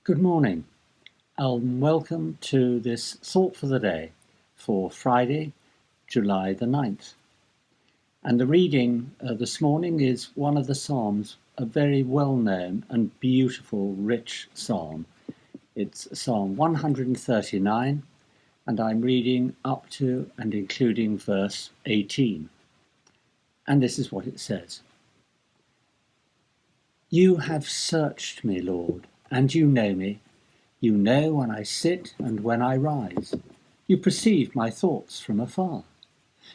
Good morning, and welcome to this thought for the day for Friday, July the 9th. And the reading this morning is one of the Psalms, a very well-known and beautiful, rich psalm. It's Psalm 139, and I'm reading up to and including verse 18. And this is what it says. You have searched me, Lord, and you know me. You know when I sit and when I rise. You perceive my thoughts from afar.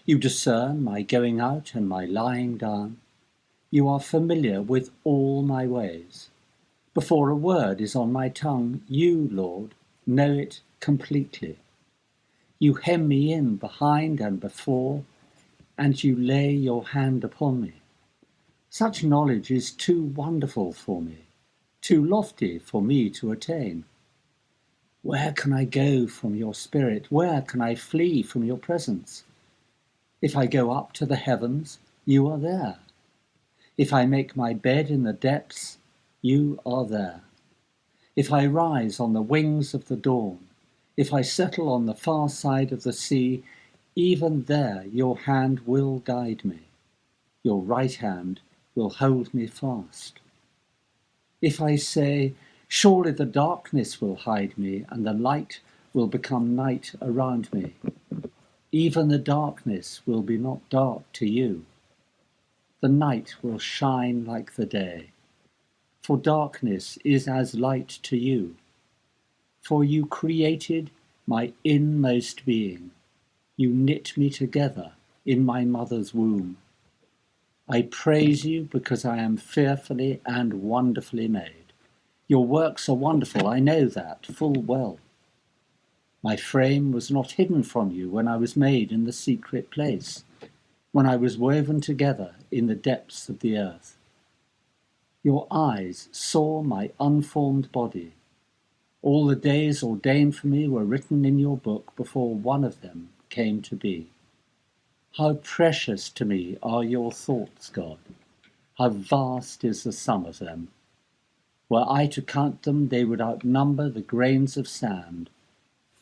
You discern my going out and my lying down. You are familiar with all my ways. Before a word is on my tongue, you, Lord, know it completely. You hem me in behind and before, and you lay your hand upon me. Such knowledge is too wonderful for me, too lofty for me to attain. Where can I go from your spirit? Where can I flee from your presence? If I go up to the heavens, you are there. If I make my bed in the depths, you are there. If I rise on the wings of the dawn, if I settle on the far side of the sea, even there your hand will guide me. Your right hand will hold me fast. If I say, surely the darkness will hide me, and the light will become night around me, even the darkness will be not dark to you. The night will shine like the day, for darkness is as light to you. For you created my inmost being. You knit me together in my mother's womb. I praise you because I am fearfully and wonderfully made. Your works are wonderful, I know that full well. My frame was not hidden from you when I was made in the secret place, when I was woven together in the depths of the earth. Your eyes saw my unformed body. All the days ordained for me were written in your book before one of them came to be. How precious to me are your thoughts, God. How vast is the sum of them. Were I to count them, they would outnumber the grains of sand.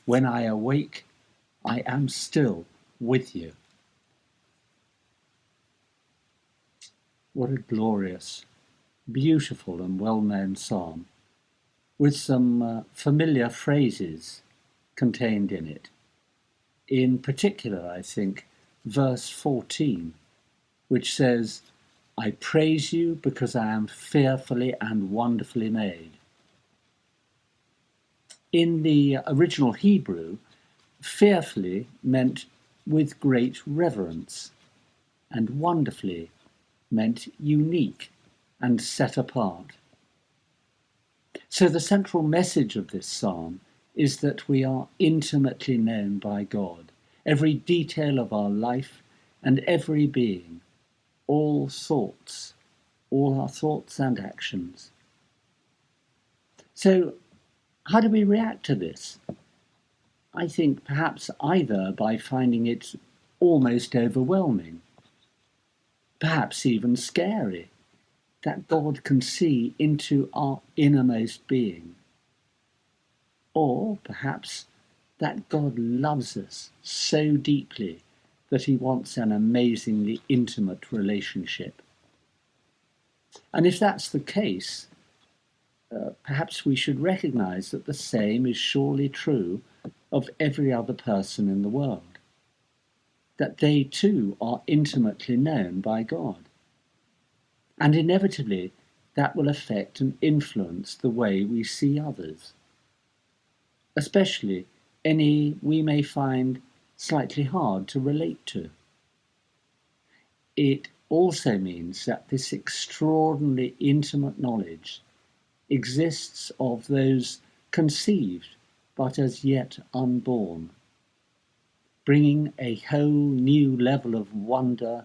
When I awake, I am still with you. What a glorious, beautiful and well-known psalm, with some familiar phrases contained in it. In particular, I think, verse 14, which says, I praise you because I am fearfully and wonderfully made. In the original Hebrew, fearfully meant with great reverence, and wonderfully meant unique and set apart. So the central message of this psalm is that we are intimately known by God, every detail of our life and every being, all our thoughts and actions. So how do we react to this? I think perhaps either by finding it almost overwhelming, perhaps even scary, that God can see into our innermost being, or perhaps that God loves us so deeply that he wants an amazingly intimate relationship. And if that's the case, perhaps we should recognize that the same is surely true of every other person in the world, that they too are intimately known by God. And inevitably, that will affect and influence the way we see others, especially any we may find slightly hard to relate to. It also means that this extraordinarily intimate knowledge exists of those conceived but as yet unborn, bringing a whole new level of wonder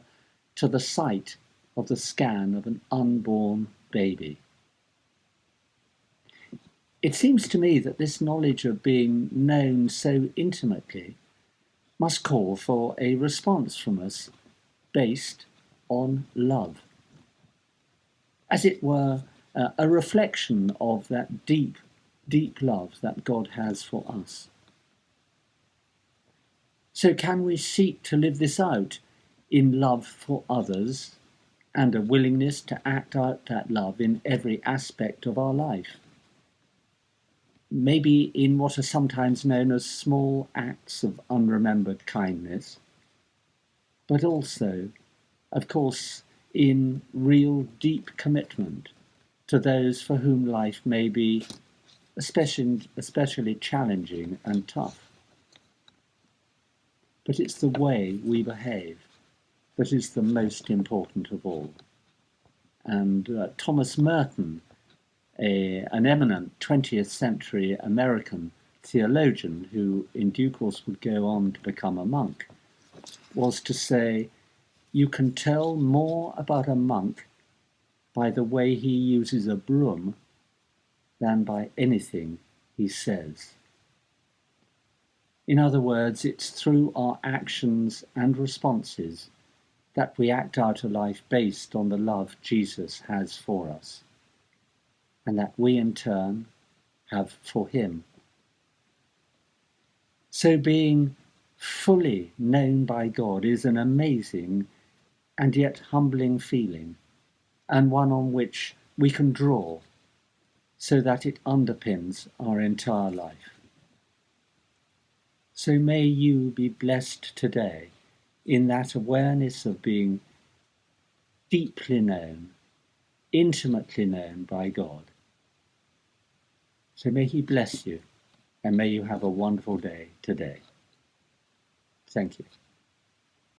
to the sight of the scan of an unborn baby. It seems to me that this knowledge of being known so intimately must call for a response from us based on love. As it were, a reflection of that deep deep love that God has for us. So can we seek to live this out in love for others and a willingness to act out that love in every aspect of our life? Maybe in what are sometimes known as small acts of unremembered kindness, but also, of course, in real deep commitment to those for whom life may be especially challenging and tough. But it's the way we behave that is the most important of all. And Thomas Merton, an eminent 20th century American theologian who in due course would go on to become a monk, was to say, you can tell more about a monk by the way he uses a broom than by anything he says. In other words, it's through our actions and responses that we act out a life based on the love Jesus has for us, and that we in turn have for him. So being fully known by God is an amazing and yet humbling feeling, and one on which we can draw so that it underpins our entire life. So may you be blessed today in that awareness of being deeply known, intimately known by God. So may he bless you, and may you have a wonderful day today. Thank you.